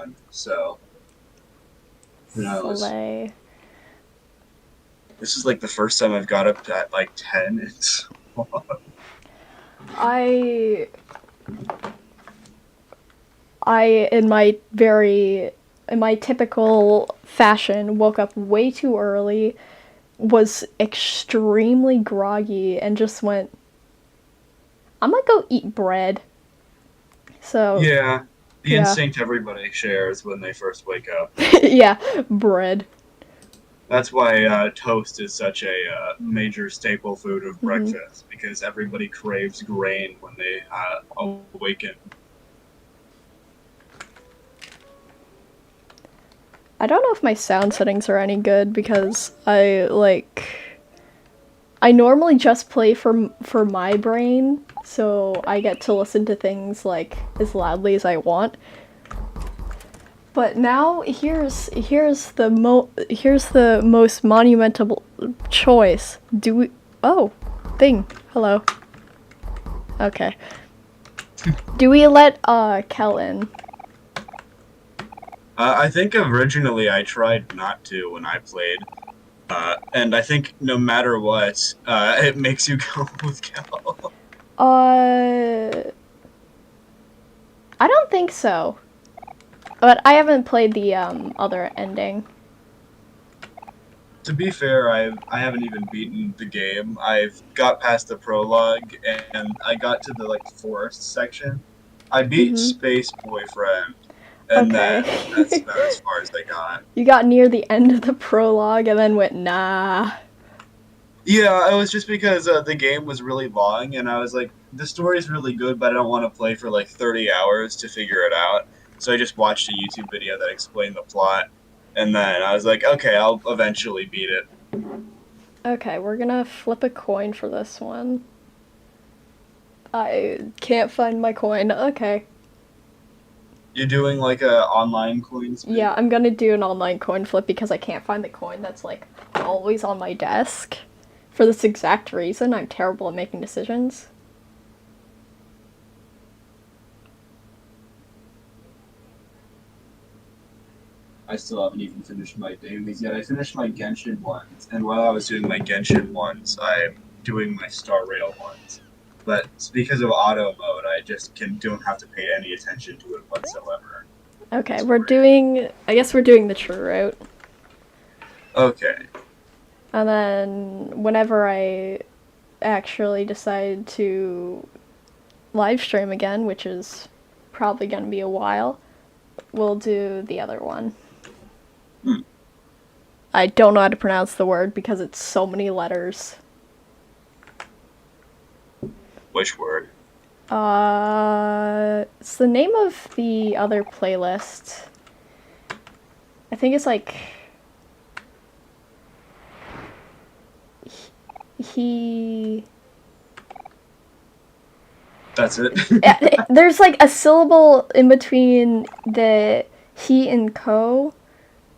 1, so who knows? Slay. This is like the first time I've got up at like 10. It's I I in my typical fashion woke up way too early, was extremely groggy and just went, I'm gonna go eat bread. So, yeah, the yeah. instinct everybody shares when they first wake up. Yeah, bread. That's why toast is such a major staple food of hmm breakfast because everybody craves grain when they awaken. I don't know if my sound settings are any good because I normally just play for my brain, so I get to listen to things like as loudly as I want. But now here's the most monumental choice. Do we? Oh, thing. Hello. Okay. Do we let Kel in? I think originally I tried not to when I played, and I think no matter what, it makes you go with Kel. Uh, I don't think so. But I haven't played the other ending. To be fair, I haven't even beaten the game. I've got past the prologue and I got to the like forest section. I beat Mhm. Space Boyfriend, and Okay. then that's about as far as I got. You got near the end of the prologue and then went, nah. Yeah, it was just because the game was really long, and I was like, the story's really good, but I don't want to play for like 30 hours to figure it out. So I just watched a YouTube video that explained the plot, and then I was like, okay, I'll eventually beat it. Okay, we're gonna flip a coin for this one. I can't find my coin. Okay. You're doing like a online coin spin? Yeah, I'm gonna do an online coin flip because I can't find the coin that's like always on my desk. For this exact reason, I'm terrible at making decisions. I still haven't even finished my dailies yet. I finished my Genshin ones, and while I was doing my Genshin ones, I'm doing my Star Rail ones. But it's because of auto mode, I just don't have to pay any attention to it whatsoever. Okay, It's we're great. doing. I guess we're doing the true route. Okay. And then whenever I actually decide to live stream again, which is probably gonna be a while, we'll do the other one. Hmm. I don't know how to pronounce the word because it's so many letters. Which word? It's the name of the other playlist. I think it's like he. That's it. There's like a syllable in between the he and ko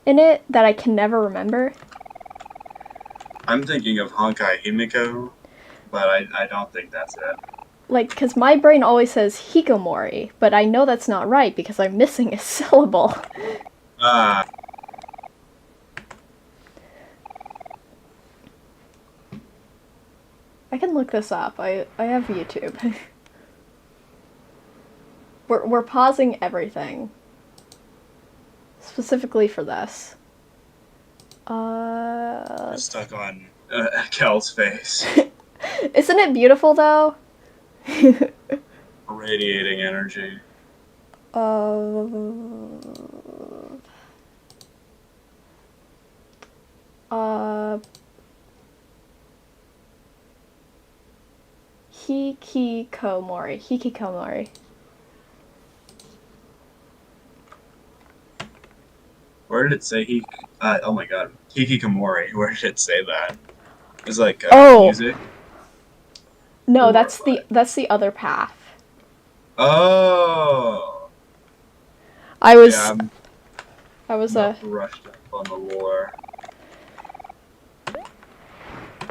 in it that I can never remember. I'm thinking of Honkai Himiko, but I don't think that's it. Like, because my brain always says hikomori, but I know that's not right because I'm missing a syllable. Ah, I can look this up. I have YouTube. We're pausing everything specifically for this. just stuck on Kel's face, Isn't it beautiful though? radiating energy. uh, uh, Hikikomori. Hikikomori. Where did it say he? Oh my god, Hikikomori. Where did it say that? It's like Oh music no, or what? that's the other path. Oh, I yeah. was I'm I was not brushed up on the lore.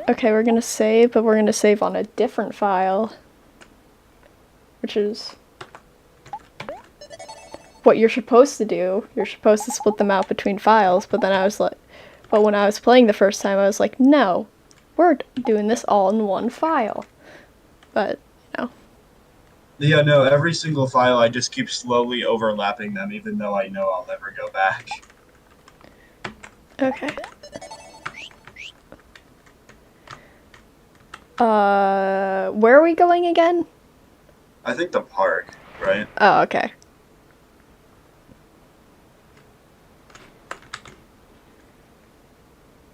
Okay, we're gonna save, but we're gonna save on a different file, which is what you're supposed to do. You're supposed to split them out between files, but then I was like, but when I was playing the first time, I was like, no, we're doing this all in one file. But, you know. Yeah, no, every single file I just keep slowly overlapping them, even though I know I'll never go back. Okay. Where are we going again? I think the park, right? Oh, okay.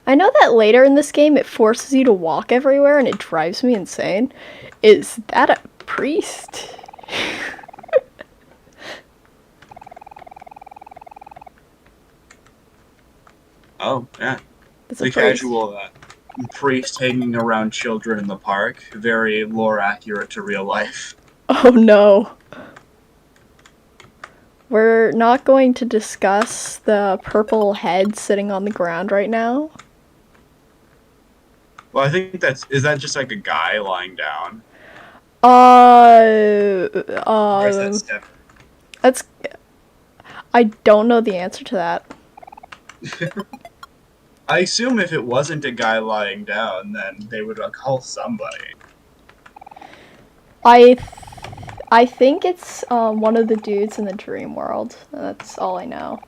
I know that later in this game it forces you to walk everywhere and it drives me insane. Is that a priest? Oh, yeah. It's a The priest. casual priest hanging around children in the park. Very lore accurate to real life. Oh no. We're not going to discuss the purple head sitting on the ground right now. Well, I think is that just like a guy lying down? Uh, Or is that um, step? that's. I don't know the answer to that. I assume if it wasn't a guy lying down, then they would call somebody. I, th- I think it's one of the dudes in the dream world. That's all I know.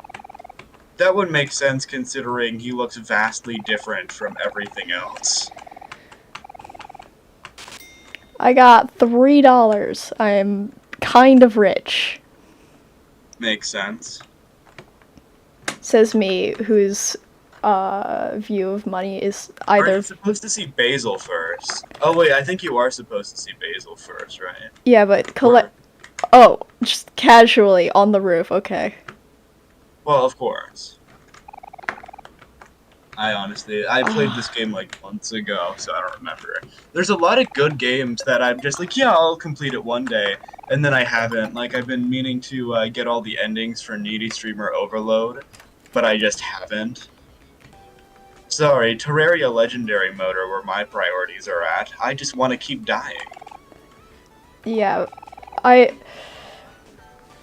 That would make sense considering he looks vastly different from everything else. I got $3. I'm kind of rich. Makes sense. Says me, whose view of money is Are you either. supposed to see Basil first? Oh wait, I think you are supposed to see Basil first, right? Yeah, but Or, Oh, just casually on the roof. Okay. well, of course. I played this Ah, game like months ago, so I don't remember. There's a lot of good games that I'm just like, yeah, I'll complete it one day, and then I haven't. Like, I've been meaning to get all the endings for Needy Streamer Overload, but I just haven't. Sorry, Terraria Legendary Mode are where my priorities are at. I just want to keep dying. yeah. I.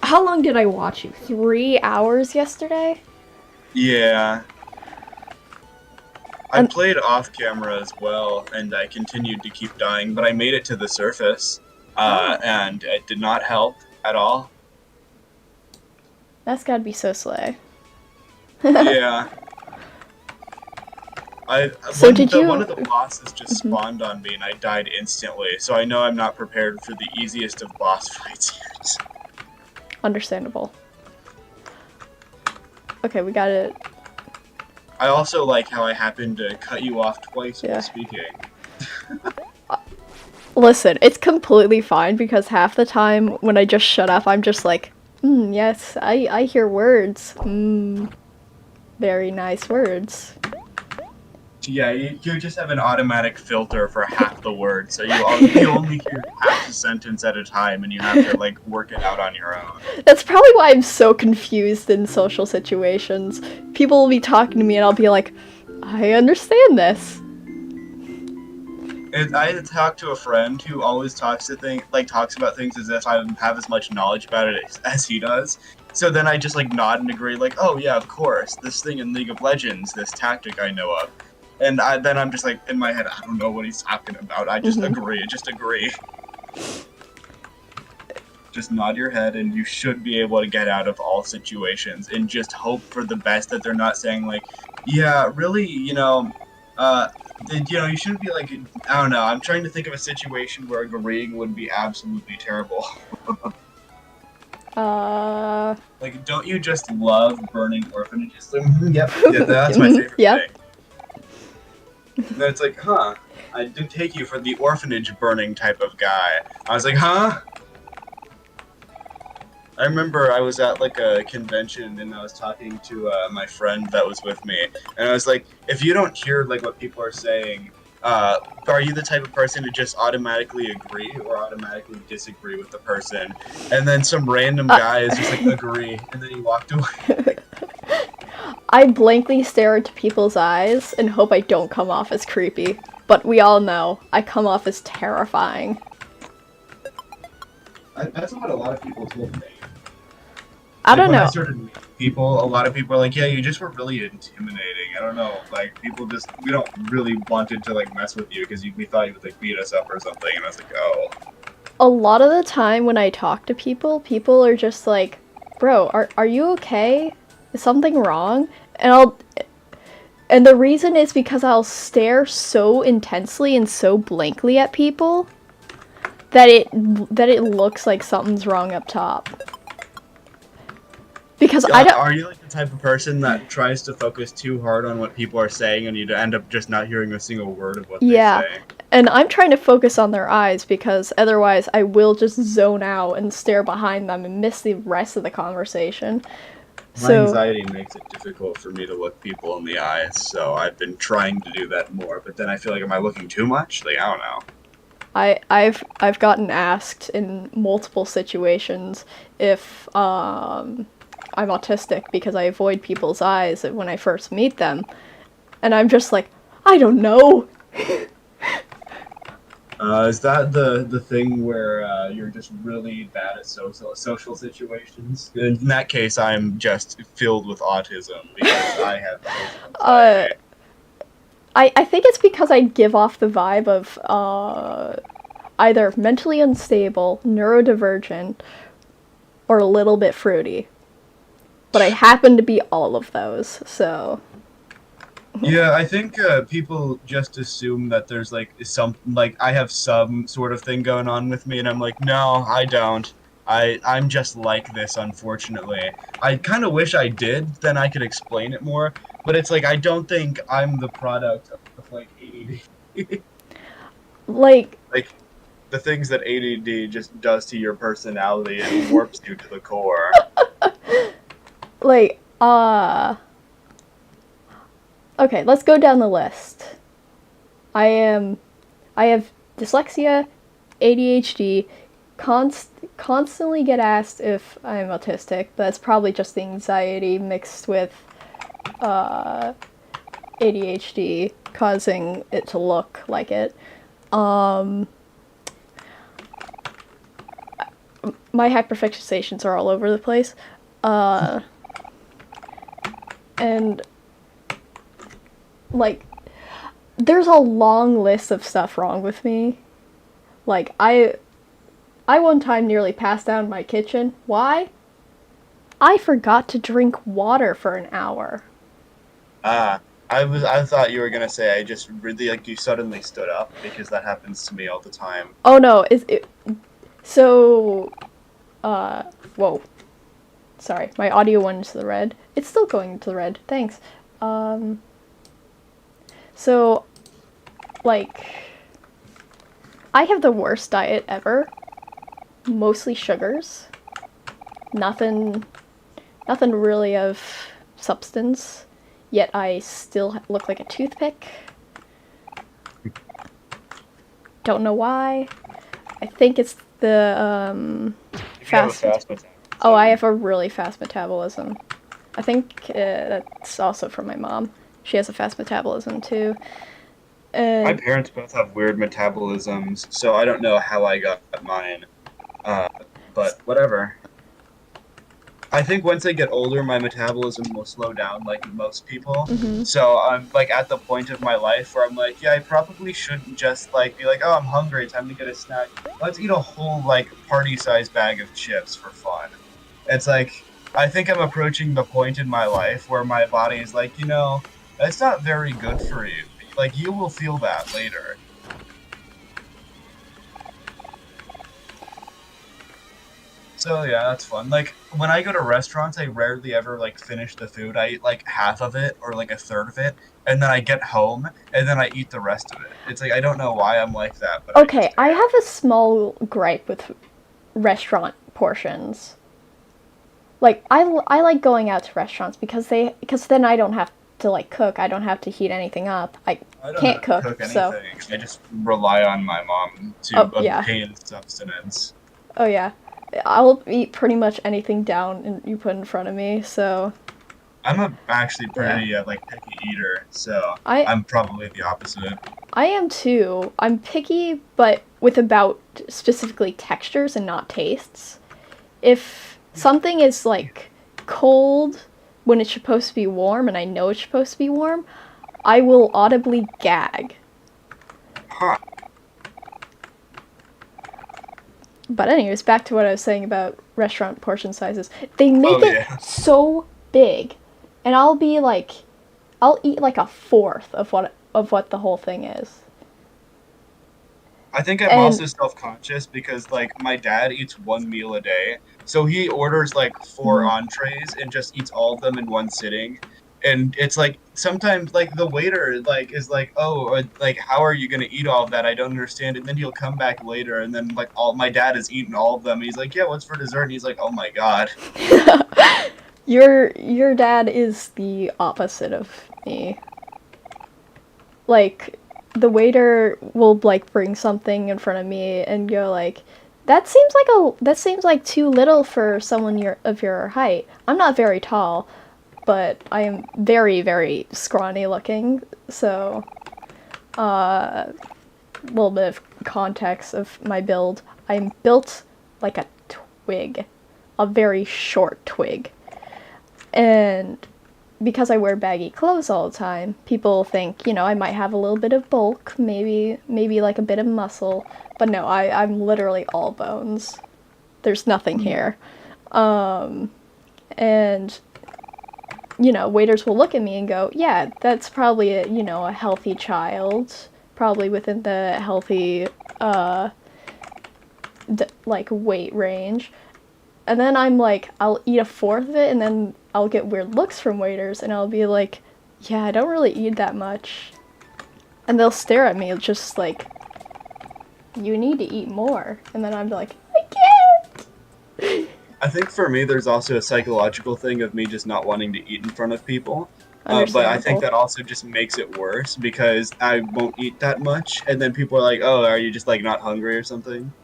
How long did I watch you? 3 hours yesterday? Yeah. I And played off camera as well, and I continued to keep dying, but I made it to the surface, oh, and it did not help at all. that's gotta be so slay. Yeah, I So did one you? of the bosses just Mhm. spawned on me, and I died instantly. So I know I'm not prepared for the easiest of boss fights yet. Understandable. Okay, we got it. I also like how I happened to cut you off twice while Yeah. speaking. Listen, it's completely fine because half the time when I just shut up, I'm just like, yes, I hear words. Very nice words. Yeah, you just have an automatic filter for half the words, so you only hear half the sentence at a time, and you have to like work it out on your own. That's probably why I'm so confused in social situations. People will be talking to me and I'll be like, I understand this. And I talked to a friend who always talks about things as if I have as much knowledge about it as he does. So then I just like nod and agree, like, oh yeah, of course, this thing in League of Legends, this tactic I know of. And then I'm just like in my head, I don't know what he's talking about. I just Mm-hmm. agree, just agree. Just nod your head, and you should be able to get out of all situations, and just hope for the best that they're not saying like, yeah, really, uh, you shouldn't be like, I don't know. I'm trying to think of a situation where agreeing would be absolutely terrible. Uh, Like, don't you just love burning orphanages? Yep, yeah, that's my favorite yeah. thing. And then it's like, huh? I didn't take you for the orphanage burning type of guy. I was like, huh? I remember I was at like a convention and I was talking to my friend that was with me, and I was like, if you don't hear like what people are saying, are you the type of person to just automatically agree or automatically disagree with the person? And then some random Uh, guy is just like agree, and then he walked away. I blankly stare into people's eyes and hope I don't come off as creepy. But we all know I come off as terrifying. That's what a lot of people told me. I Like don't when I know. started meeting people, a lot of people are like, "Yeah, you just were really intimidating." I don't know, like people just we don't really wanted to like mess with you because we thought you would like beat us up or something, and I was like, "Oh, A lot of the time when I talk to people, people are just like, "Bro, are you okay? Is something wrong?" And the reason is because I'll stare so intensely and so blankly at people that it looks like something's wrong up top. Because I yeah." don't. Are you like the type of person that tries to focus too hard on what people are saying, and you end up just not hearing a single word of what they Yeah, say? and I'm trying to focus on their eyes because otherwise I will just zone out and stare behind them and miss the rest of the conversation. My So anxiety makes it difficult for me to look people in the eyes, so I've been trying to do that more. But then I feel like, am I looking too much? Like I don't know. I've gotten asked in multiple situations if I'm autistic because I avoid people's eyes when I first meet them, and I'm just like, I don't know. Is that the thing where you're just really bad at social situations? In that case, I'm just filled with autism because I have social Uh, anxiety. I think it's because I give off the vibe of either mentally unstable, neurodivergent, or a little bit fruity. But I happen to be all of those, so. Yeah, I think people just assume that there's like some like I have some sort of thing going on with me, and I'm like, no, I don't. I'm just like this, unfortunately. I kind of wish I did, then I could explain it more. But it's like I don't think I'm the product of like ADD. Like, Like the things that ADD just does to your personality, it warps you to the core. like, okay, let's go down the list. I am, I have dyslexia, ADHD, constantly get asked if I'm autistic, but that's probably just the anxiety mixed with ADHD causing it to look like it. My hyperfixations are all over the place. And, like, there's a long list of stuff wrong with me. Like, I one time nearly passed out in my kitchen. Why? I forgot to drink water for an hour. Ah, I thought you were gonna say I just really like you suddenly stood up because that happens to me all the time. Oh no, is it so whoa. Sorry, my audio went into the red. It's still going into the red. Thanks. Um so like I have the worst diet ever. Mostly sugars. Nothing nothing really of substance. Yet I still look like a toothpick. Don't know why. I think it's the If you have a fast. fast Oh, I metabolism, have a really fast metabolism. I think that's also from my mom. She has a fast metabolism too. my And parents both have weird metabolisms, so I don't know how I got mine. Uh, but whatever. I think once I get older, my metabolism will slow down like most people. mm-hmm. So I'm like at the point of my life where I'm like, yeah, I probably shouldn't just like be like, oh, I'm hungry, time to get a snack. Let's eat a whole like party-sized bag of chips for fun. It's like I think I'm approaching the point in my life where my body is like, that's not very good for you. Like you will feel that later. So yeah, that's fun. Like when I go to restaurants, I rarely ever like finish the food. I eat like half of it or like a third of it, and then I get home and then I eat the rest of it. It's like I don't know why I'm like that, but I Okay, just I am. have a small gripe with restaurant portions. Like I like going out to restaurants because then I don't have to like cook. I don't have to heat anything up. I I don't can't have to cook, cook so anything. I just rely on my mom to oh yeah, obtain sustenance. oh yeah. I'll eat pretty much anything down and you put in front of me. So I'm a actually yeah, pretty like picky eater, so I I'm probably the opposite. I am too. I'm picky, but with about specifically textures and not tastes. If something is like cold when it's supposed to be warm and I know it's supposed to be warm, I will audibly gag. Huh. But anyways, back to what I was saying about restaurant portion sizes. They make Oh it yeah. so big, and I'll eat like a fourth of what the whole thing is. I think I'm And also self-conscious because like my dad eats one meal a day. So he orders like four mm, entrees and just eats all of them in one sitting. And it's like sometimes like the waiter like is like, "Oh, like how are you going to eat all of that? I don't understand." And then he'll come back later and then like all my dad has eaten all of them. And he's like, "Yeah, what's for dessert?" And he's like, "Oh my God." your dad is the opposite of me. Like the waiter will like bring something in front of me and go like, that seems like too little for someone of your height. I'm not very tall, but I am very, very scrawny looking. So, a little bit of context of my build. I'm built like a twig, a very short twig. And because I wear baggy clothes all the time, people think, I might have a little bit of bulk, maybe like a bit of muscle. But no, I'm literally all bones. There's nothing here. And waiters will look at me and go, yeah, that's probably a healthy child, probably within the healthy like weight range. And then I'm like, I'll eat a fourth of it, and then I'll get weird looks from waiters, and I'll be like, yeah, I don't really eat that much. And they'll stare at me just like, you need to eat more. And then I'm like, I can't. I think for me, there's also a psychological thing of me just not wanting to eat in front of people. But I think Understandable. that also just makes it worse because I won't eat that much, and then people are like, "Oh, are you just like not hungry or something?"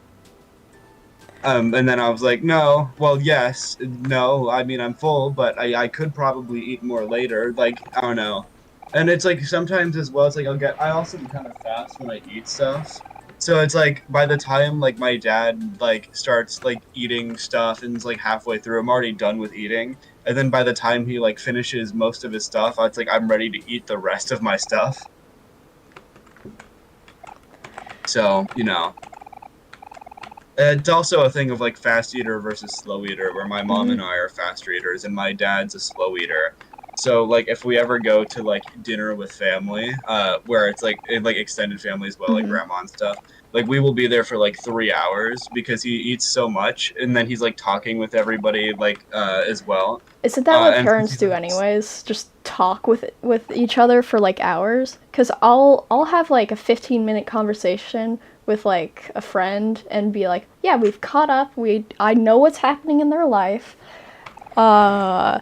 And then I was like, "No, well, yes, no. I mean, I'm full, but I could probably eat more later. Like, I don't know." And it's like sometimes as well, it's like I also am kind of fast when I eat stuff. So it's like by the time like my dad like starts like eating stuff and is like halfway through, I'm already done with eating. And then by the time he like finishes most of his stuff, it's like I'm ready to eat the rest of my stuff. So, it's also a thing of like fast eater versus slow eater, where my mom Mm-hmm. and I are fast eaters and my dad's a slow eater. So like if we ever go to like dinner with family, where it's like extended family as well, like Mm-hmm. grandma and stuff, like we will be there for like 3 hours because he eats so much, and then he's like talking with everybody like as well. Isn't that what And since parents he's do like anyways? Just talk with each other for like hours? Cuz I'll have like a 15-minute conversation with like a friend and be like, "Yeah, we've caught up. I know what's happening in their life." Uh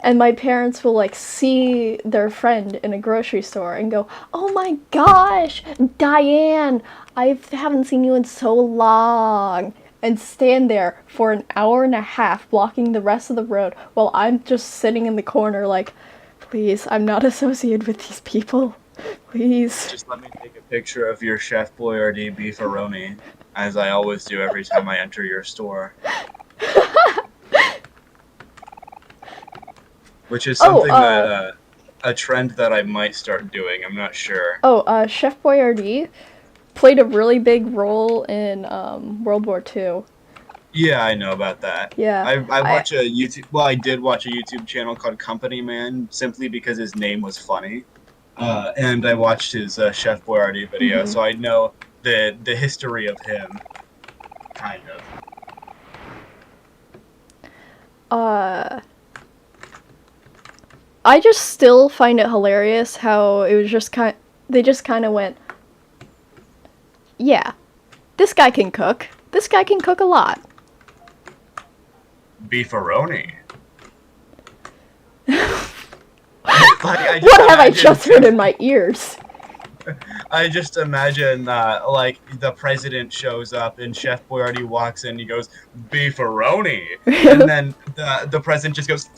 and my parents will like see their friend in a grocery store and go, "Oh my gosh, Diane, I haven't seen you in so long." And stand there for an hour and a half blocking the rest of the road while I'm just sitting in the corner like, "Please, I'm not associated with these people. Please." just let me take a picture of your Chef Boyardee beefaroni, as I always do every time I enter your store. Which is Oh, something that a trend that I might start doing. I'm not sure. Chef Boyardee played a really big role in World War II. Yeah, I know about that. Yeah, I I. watch a YouTube. Well, I did watch a YouTube channel called Company Man simply because his name was funny, and I watched his Chef Boyardee video, Mhm. so I know the history of him, kind of. Uh, I just still find it hilarious how it was just they just kind of went, yeah, this guy can cook. This guy can cook a lot. Beefaroni. Like I just What have I imagine just heard in my ears? I just imagine like the president shows up and Chef Boyardee walks in. He goes beefaroni, and then the president just goes,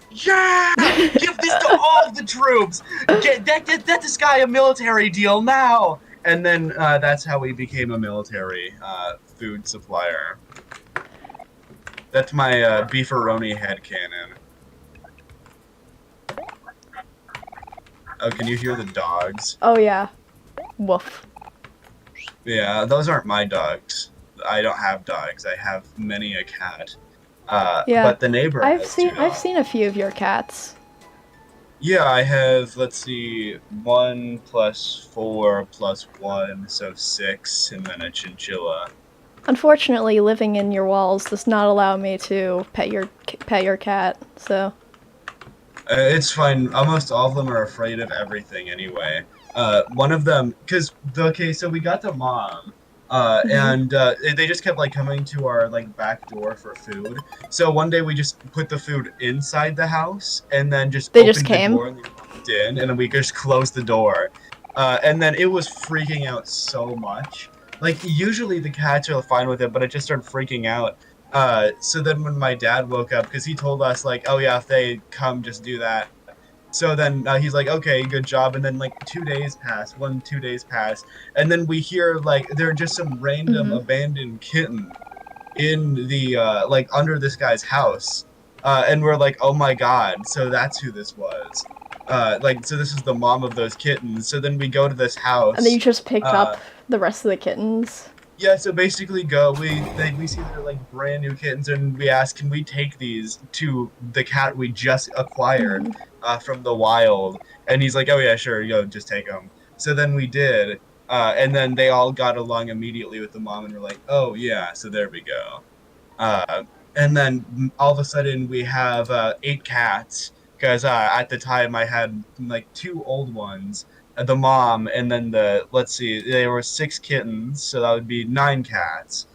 "Yeah, give this to all the troops. Get this guy a military deal now." And then that's how he became a military food supplier. That's my beefaroni headcanon. Oh, can you hear the dogs? Oh yeah. Woof. Yeah, those aren't my dogs. I don't have dogs. I have many a cat. Yeah. But the neighbor I've has two seen I've dogs. seen a few of your cats. Yeah, I have, let's see, 1 plus 4 plus 1, so 6, and then a chinchilla. Unfortunately, living in your walls does not allow me to pet your cat. So. It's fine. Almost all of them are afraid of everything anyway. One of them, because okay, so we got the mom, Mhm. and they just kept like coming to our like back door for food. So one day we just put the food inside the house, and then just They just opened the came. door and they walked in, and then we just closed the door. And then it was freaking out so much. Like usually the cats are fine with it, but it just started freaking out. So then when my dad woke up, because he told us like, oh yeah, if they come, just do that. So then he's like, okay, good job. And then like 2 days pass, 2 days pass, and then we hear like there are just some random Mhm. abandoned kitten in the like under this guy's house, and we're like, oh my god, so that's who this was. Like so this is the mom of those kittens. So then we go to this And then you house. just picked up Uh, the rest of the kittens. yeah, so basically, we see they're like brand new kittens, and we ask, can we take these to the cat we just acquired Mhm. from the wild? And he's like, oh yeah, sure, just take them. So then we did, and then they all got along immediately with the mom, and we're like, oh yeah, so there we go. And then all of a sudden we have 8 cats because at the time I had like 2 old ones, the mom, and then let's see, there were 6 kittens, so that would be 9 cats.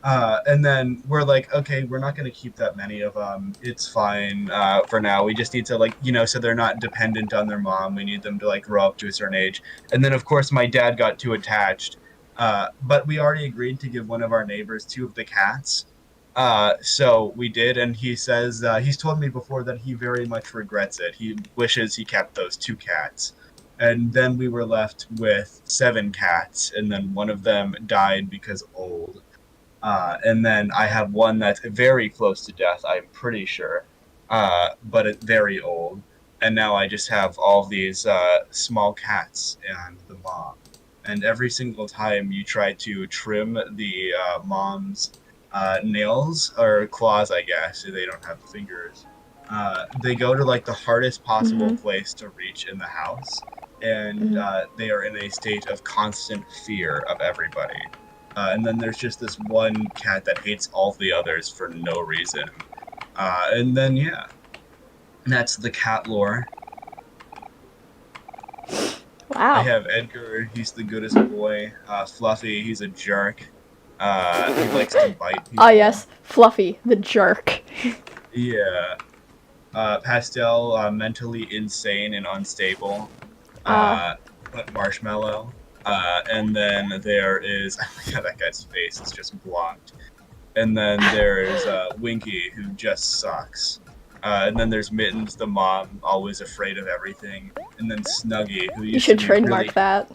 And then we're like, okay, we're not going to keep that many of them. It's fine for now. We just need to like, so they're not dependent on their mom. We need them to like grow up to a certain age. And then of course my dad got too attached. But we already agreed to give one of our neighbors 2 of the cats. So we did, and he says he's told me before that he very much regrets it. He wishes he kept those 2 cats. And then we were left with 7 cats, and then one of them died because old. And then I have one that's very close to death, I'm pretty sure, but it's very old. And now I just have all these small cats and the mom. And every single time you try to trim the mom's nails or claws, I guess, they don't have fingers. They go to like the hardest possible Mhm. place to reach in the house, and Mhm. they are in a state of constant fear of everybody. And then there's just this one cat that hates all the others for no reason. And then yeah, that's the cat lore. I Wow. have Edgar. He's the goodest boy. Fluffy. He's a jerk. He likes to bite Ah people. yes, Fluffy the jerk. Yeah. Pastel. Mentally insane and unstable. Ah. Uh, but marshmallow. And then there is. Oh my god, that guy's face is just blocked. And then there's Winky, who just sucks. And then there's Mittens, the mom, always afraid of everything. And then Snuggy, who You used to should be trademark really. that.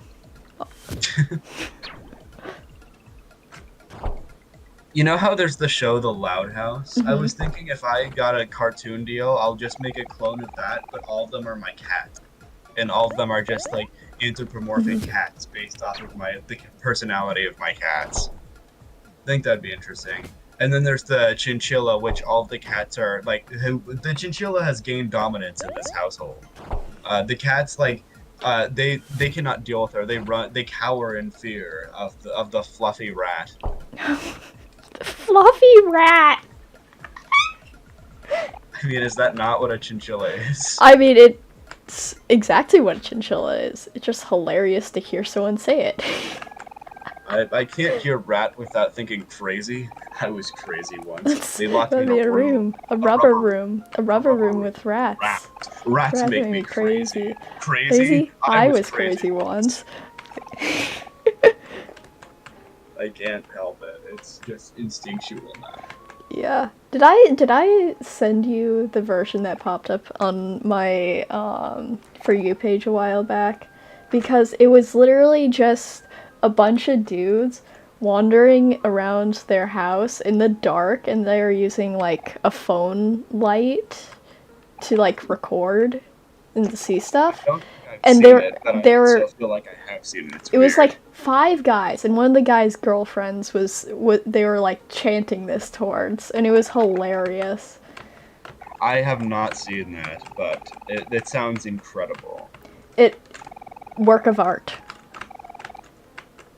You know how there's the show The Loud House? I Mhm. was thinking if I got a cartoon deal, I'll just make a clone of that, but all of them are my cats. And all of them are just like anthropomorphic Mhm. cats based off of the personality of my cats. I think that'd be interesting. And then there's the chinchilla, which all the cats are like. The chinchilla has gained dominance in this household. The cats like they cannot deal with her. They run. They cower in fear of the fluffy rat. Fluffy rat. I mean, is that not what a chinchilla is? I mean, it's exactly what a chinchilla is. It's just hilarious to hear someone say it. I can't hear rat without thinking crazy. I was crazy once. That's They locked me that'd in a be a room, room, a a rubber rubber room, room, a a rubber rubber room room. with rats. Rats Rats make make me me crazy. crazy. Crazy? Crazy? I I was was crazy crazy once. once. I can't help it. It's just instinctual now. Yeah. Did I send you the version that popped up on my For You page a while back? Because it was literally just a bunch of dudes wandering around their house in the dark and they were using like a phone light to like record and to see I stuff. don't think haven't and seen it, but I they also were feel like I have seen it. It's it was weird. like five guys, and one of the guys' girlfriends was what they were like chanting this towards, and it was hilarious. I have not seen that, but it sounds incredible. It work of art.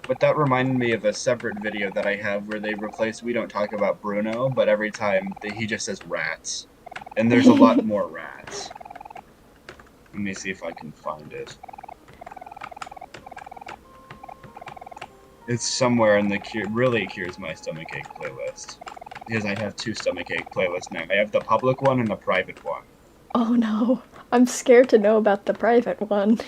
But that reminded me of a separate video that I have where they replace "We Don't Talk About Bruno," but every time he just says "rats," and there's a lot more rats. Let me see if I can find it. It's somewhere in the really cures my stomachache playlist. Because I have two stomachache playlists now. I have the public one and the private one. Oh no, I'm scared to know about the private one.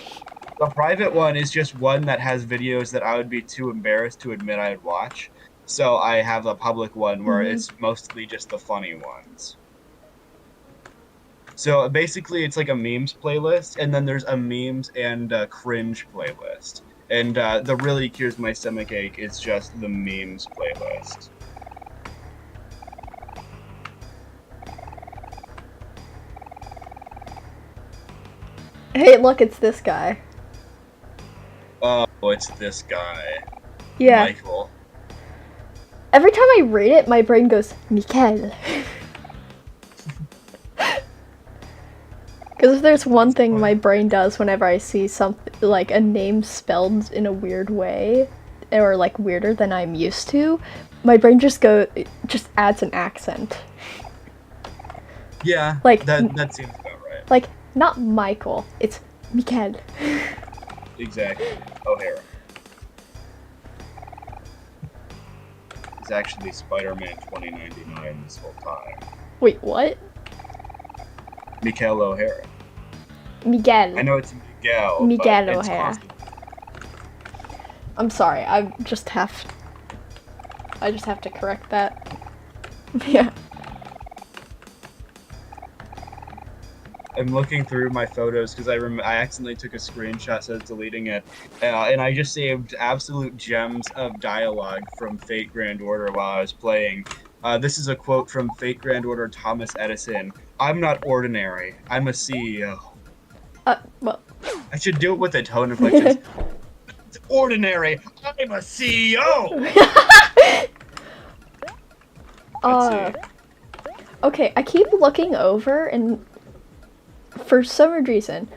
The private one is just one that has videos that I would be too embarrassed to admit I'd watch. So I have a public one where Mm-hmm. it's mostly just the funny ones. So basically, it's like a memes playlist, and then there's a memes and a cringe playlist. And the really cures my stomachache is just the memes playlist. Hey, look, it's this guy. Oh, it's this guy, Yeah. Michael. Every time I read it, my brain goes, Mikel. Because if there's one It's thing my fun. brain does whenever I see something like a name spelled in a weird way, or like weirder than I'm used to, my brain just adds an accent. Yeah, Like, that seems about right. like not Michael, it's Mikel. Exactly. O'Hara. It's actually Spider-Man 2099 this whole time. Wait, what? Mikael O'Hara. Miguel. I know it's Miguel, but Miguel it's O'Hara. constant. I'm sorry, I just have to correct that. Yeah. I'm looking through my photos because I accidentally took a screenshot, so it's deleting it, and I just saved absolute gems of dialogue from Fate Grand Order while I was playing. This is a quote from Fate Grand Order Thomas Edison. "I'm not ordinary. I'm a CEO." Well. I should do it with a tone inflections. Ordinary. I'm a CEO. Let's see. Okay, I keep looking over, and for some reason,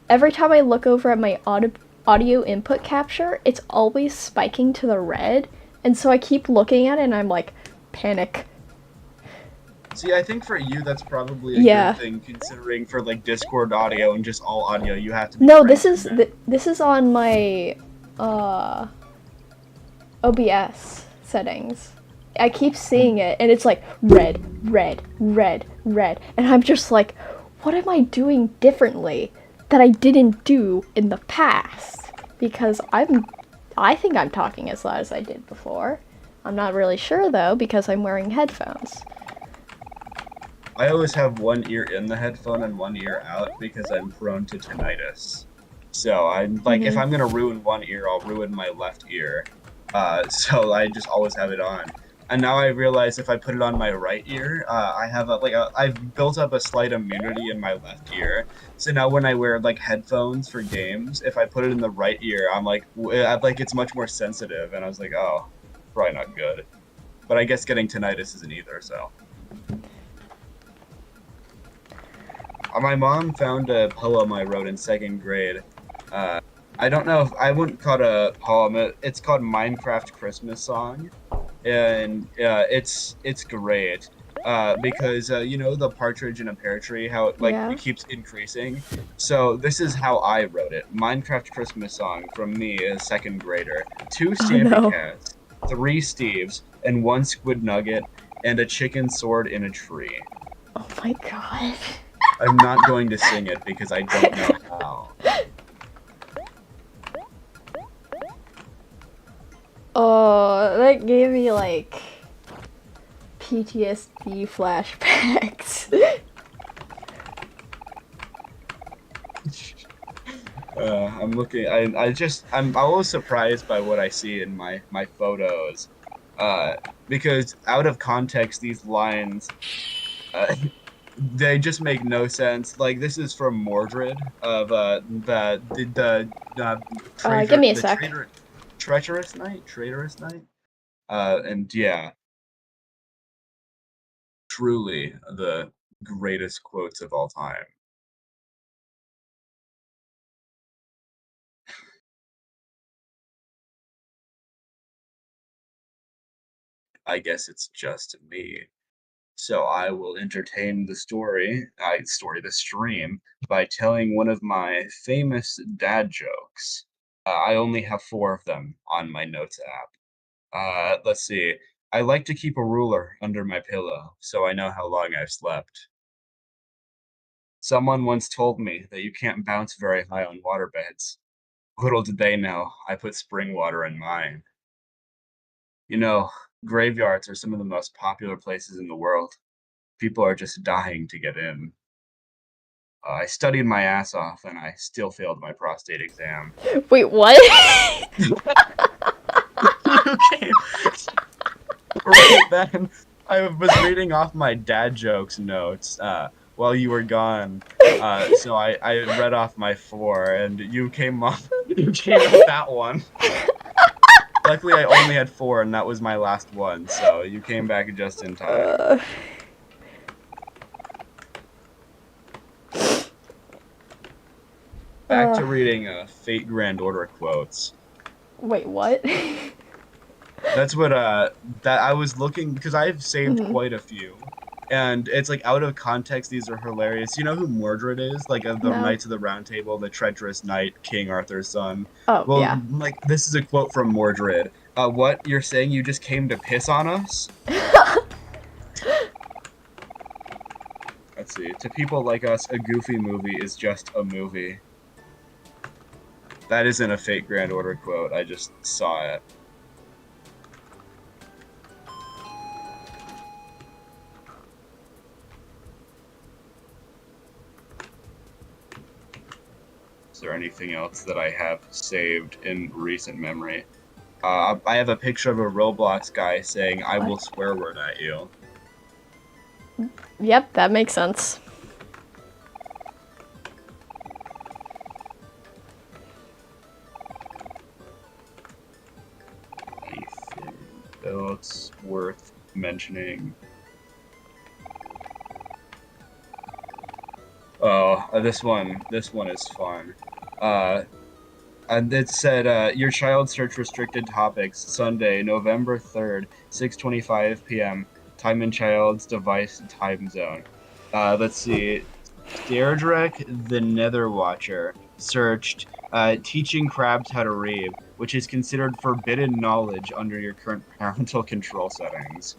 every time I look over at my audio input capture, it's always spiking to the red, and so I keep looking at it, and I'm like, panic. See, I think for you that's probably a Yeah. good thing, considering for like Discord audio and just all audio, you have to be. No, this is on my OBS settings. I keep seeing it, and it's like red, red, red, red, and I'm just like, what am I doing differently that I didn't do in the past? Because I think I'm talking as loud as I did before. I'm not really sure though, because I'm wearing headphones. I always have one ear in the headphone and one ear out because I'm prone to tinnitus. So I'm like, if I'm gonna ruin one ear, I'll ruin my left ear. So I just always have it on. And now I realize if I put it on my right ear, I have I've built up a slight immunity in my left ear. So now when I wear like headphones for games, if I put it in the right ear, I'm like it's much more sensitive. And I was like, oh, probably not good. But I guess getting tinnitus isn't either. So. My mom found a poem I wrote in second grade. I don't know if I wouldn't call it a poem. It's called Minecraft Christmas Song, and it's great because you know the partridge in a pear tree, how it Yeah. keeps increasing. So this is how I wrote it: Minecraft Christmas Song from me, a second grader. 2 Oh Stampy no. Cats, 3 Steves, and 1 Squid Nugget, and a chicken sword in a tree. Oh my god. I'm not going to sing it because I don't know how. Oh, that gave me like PTSD flashbacks. I'm looking. I'm always surprised by what I see in my photos, because out of context, these lines, uh, They just make no sense. Like this is from Mordred of Give me a the sec. traitorous night. And yeah, truly the greatest quotes of all time. I guess it's just me. So I will entertain the stream, by telling one of my famous dad jokes. I only have four of them on my notes app. Let's see. I like to keep a ruler under my pillow, so I know how long I've slept. Someone once told me that you can't bounce very high on waterbeds. Little did they know, I put spring water in mine. You know, graveyards are some of the most popular places in the world. People are just dying to get in. I studied my ass off and I still failed my prostate exam. Wait, what? Okay. Right then, I was reading off my dad jokes notes while you were gone. So I read off my four, and you came up that one. Luckily, I only had four, and that was my last one. So you came back just in time. uh, Back uh, to reading Fate Grand Order quotes. wait, what? That's what that I was looking because I've saved Mhm. quite a few. And it's like out of context, these are hilarious. You know who Mordred is? Like the No. Knights of the Round Table, the treacherous knight, King Arthur's son. Oh, Well, yeah. like this is a quote from Mordred. What you're saying? You just came to piss on us? Let's see. To people like us, a goofy movie is just a movie. That isn't a Fate Grand Order quote. I just saw it. Is there anything else that I have saved in recent memory? I have a picture of a Roblox guy saying, "I What? will swear word at you." Yep, that makes sense. Anything else worth mentioning? Oh, this one is fun. Uh, and it said, "Your child search restricted topics Sunday, November 3rd, 6:25 p.m. Time in child's device time zone." Let's see. Deirdre the Nether Watcher searched teaching crabs how to read, which is considered forbidden knowledge under your current parental control settings.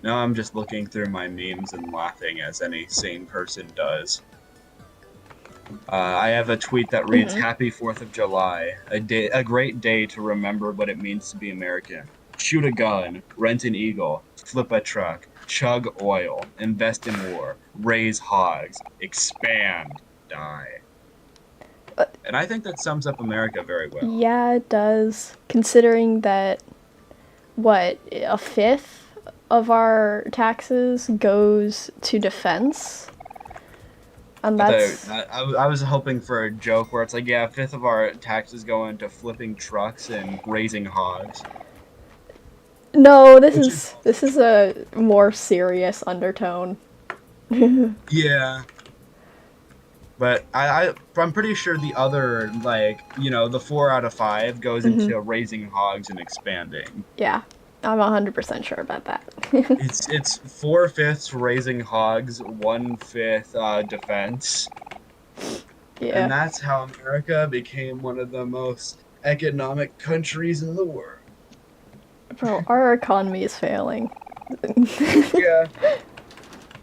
Now I'm just looking through my memes and laughing as any sane person does. I have a tweet that reads, Hmm. "Happy 4th of July, a great day to remember what it means to be American. Shoot a gun, rent an eagle, flip a truck, chug oil, invest in war, raise hogs, expand, die." And I think that sums up America very well. Yeah, it does. Considering that, what, a fifth of our taxes goes to defense? And that's. I was hoping for a joke where it's like, yeah, a fifth of our taxes go into flipping trucks and raising hogs, No, which is also this is true. a more serious undertone. Yeah, but I'm pretty sure the other, like, the 4 out of 5 goes Hmm. into raising hogs and expanding. Yeah, I'm 100% sure about that. It's 4/5 raising hogs, 1/5 defense, Yeah. and that's how America became one of the most economic countries in the world. Bro, our economy is failing. Yeah,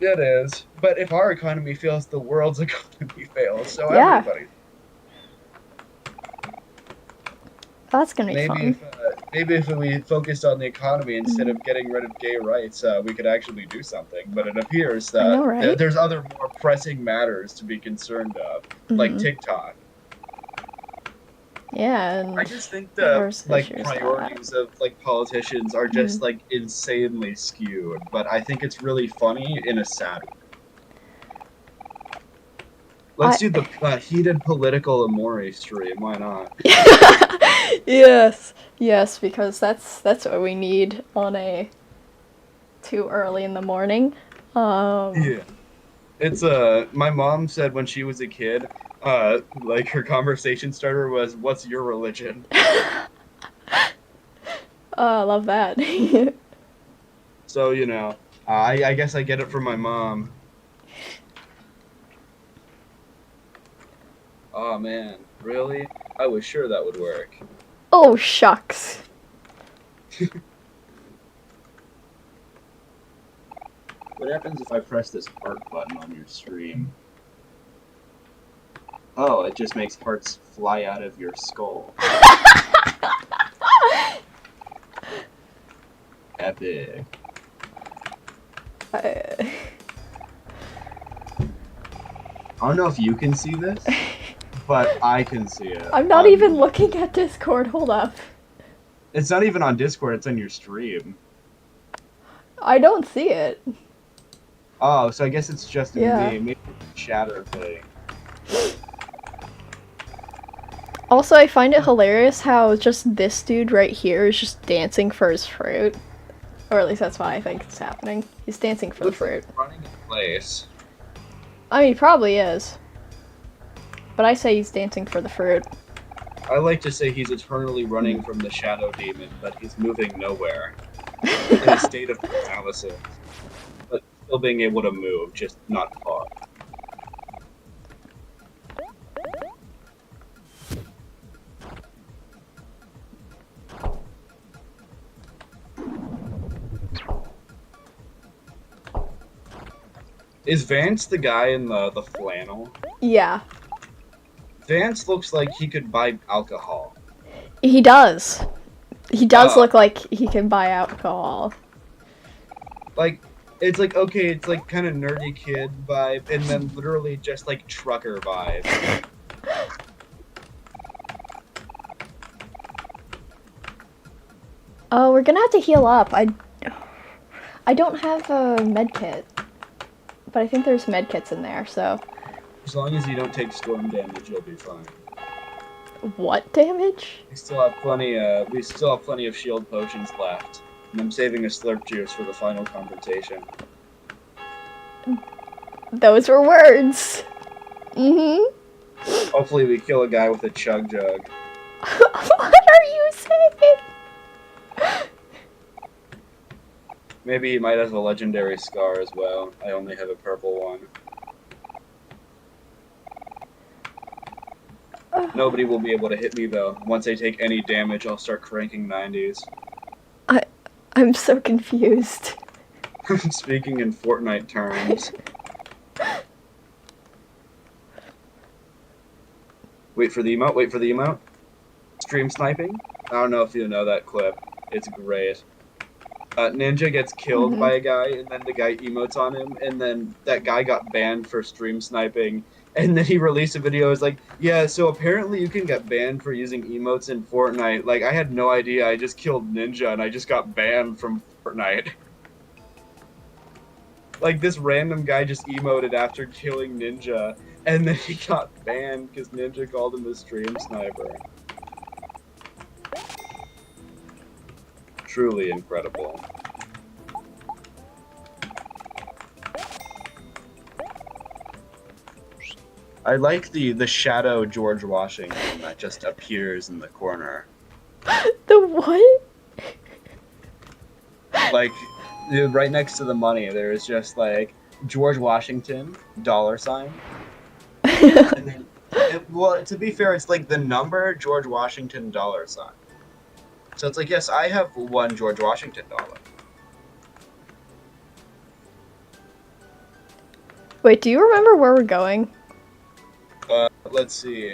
it is. But if our economy fails, the world's economy fails. So Yeah, everybody. that's gonna be Maybe fun. if maybe if we focused on the economy instead Mhm. of getting rid of gay rights, we could actually do something. But it appears I that know, right? there's other more pressing matters to be concerned of, like Hmm. TikTok. Yeah, I and just think the there's like issues with that. priorities of like politicians are Mhm. just like insanely skewed. But I think it's really funny in a sad way. Let's I do the heated political Amori stream. Why not? yes, yes, because that's what we need on a too early in the morning. Um, Yeah. It's my mom said when she was a kid, like her conversation starter was, "What's your religion?" I love that. So, I guess I get it from my mom. Oh man, really? I was sure that would work. Oh shucks. What happens if I press this heart button on your stream? Oh, it just makes hearts fly out of your skull. Epic. I, I don't know if you can see this, but I can see it. I'm not even looking at Discord. Hold up. It's not even on Discord, it's on your stream. I don't see it. Oh, so I guess it's just in Yeah. me. Maybe it's a shadow thing. Also, I find it hilarious how just this dude right here is just dancing for his fruit. Or at least that's why I think it's happening. He's dancing for the Looks like fruit. he's running in place. I mean, he probably is. But I say he's dancing for the fruit. I like to say he's eternally running from the shadow demon, but he's moving nowhere. In a state of paralysis. But still being able to move, just not far. Is Vance the guy in the flannel? Yeah, Vance looks like he could buy alcohol. he does. He does Oh, look like he can buy alcohol. like, it's like, okay, it's like kind of nerdy kid vibe, and then literally just like trucker vibe. Oh, we're gonna have to heal up. I don't have a med kit, but I think there's med kits in there. So As long as you don't take storm damage, you'll be fine. what damage? We still have plenty of shield potions left. And I'm saving a slurp juice for the final confrontation. Those were words. Mm-hmm. Hopefully we kill a guy with a chug jug. What are you saying? Maybe he might have a legendary scar as well. I only have a purple one. Nobody will be able to hit me though. Once I take any damage, I'll start cranking 90s. I'm so confused. Speaking in Fortnite terms. Wait for the emote, wait for the emote. Stream sniping? I don't know if you know that clip. It's great. Ninja gets killed Mm-hmm. by a guy, and then the guy emotes on him, and then that guy got banned for stream sniping. And then he released a video. It's like, yeah, so apparently you can get banned for using emotes in Fortnite. Like, I had no idea. I just killed Ninja, and I just got banned from Fortnite. Like, this random guy just emoted after killing Ninja, and then he got banned because Ninja called him a stream sniper. Truly incredible. I like the shadow George Washington that just appears in the corner. The what? Like, right next to the money, there is just like George Washington, $sign. And then, well, to be fair, it's like the number George Washington, $sign. So it's like, yes, I have one George Washington dollar. Wait, do you remember where we're going? Let's see.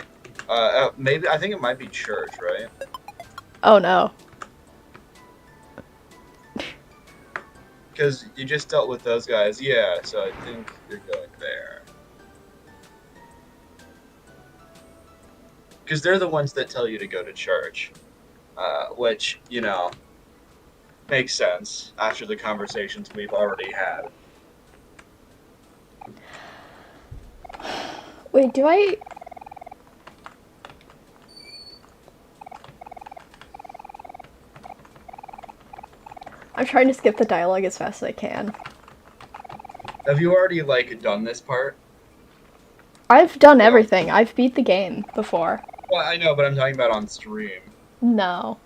Maybe, I think it might be church, right? Oh no. Because you just dealt with those guys. Yeah, so I think you're going there. Because they're the ones that tell you to go to church, which, makes sense after the conversations we've already had. Wait, do I? I'm trying to skip the dialogue as fast as I can. Have you already, like, done this part? I've done Like, on. everything. I've beat the game before. Well, I know, but I'm talking about on stream. No.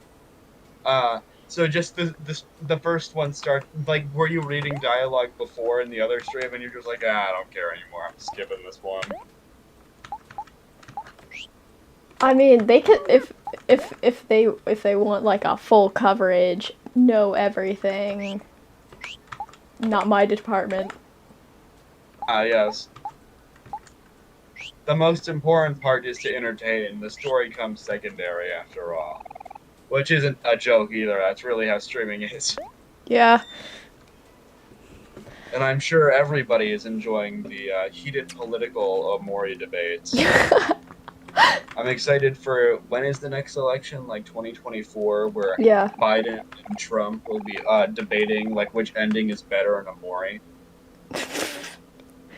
So just the first one start like were you reading dialogue before in the other stream and you're just like I don't care anymore. I'm skipping this one. I mean, they could if they want like a full coverage, know everything. Not my department. Yes. The most important part is to entertain. The story comes secondary after all. Which isn't a joke either. That's really how streaming is. Yeah. And I'm sure everybody is enjoying the heated political OMORI debates. I'm excited for when is the next election? Like 2024, where Yeah. Biden and Trump will be debating like which ending is better in Amori.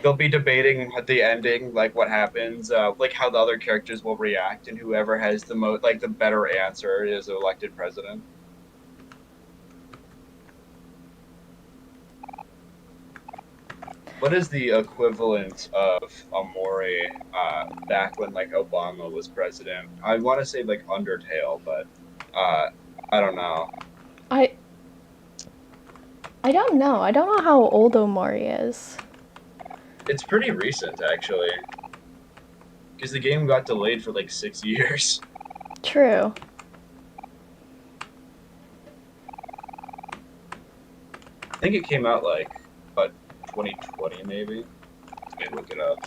They'll be debating the ending, like what happens, like how the other characters will react, and whoever has the most, like the better answer is elected president. What is the equivalent of Amori back when like Obama was president? I want to say like Undertale, but uh, I don't know. I I don't know. I don't know how old Omori is. It's pretty recent actually, because the game got delayed for like 6 years. True. I think it came out like what 2020 maybe. Let me look it up.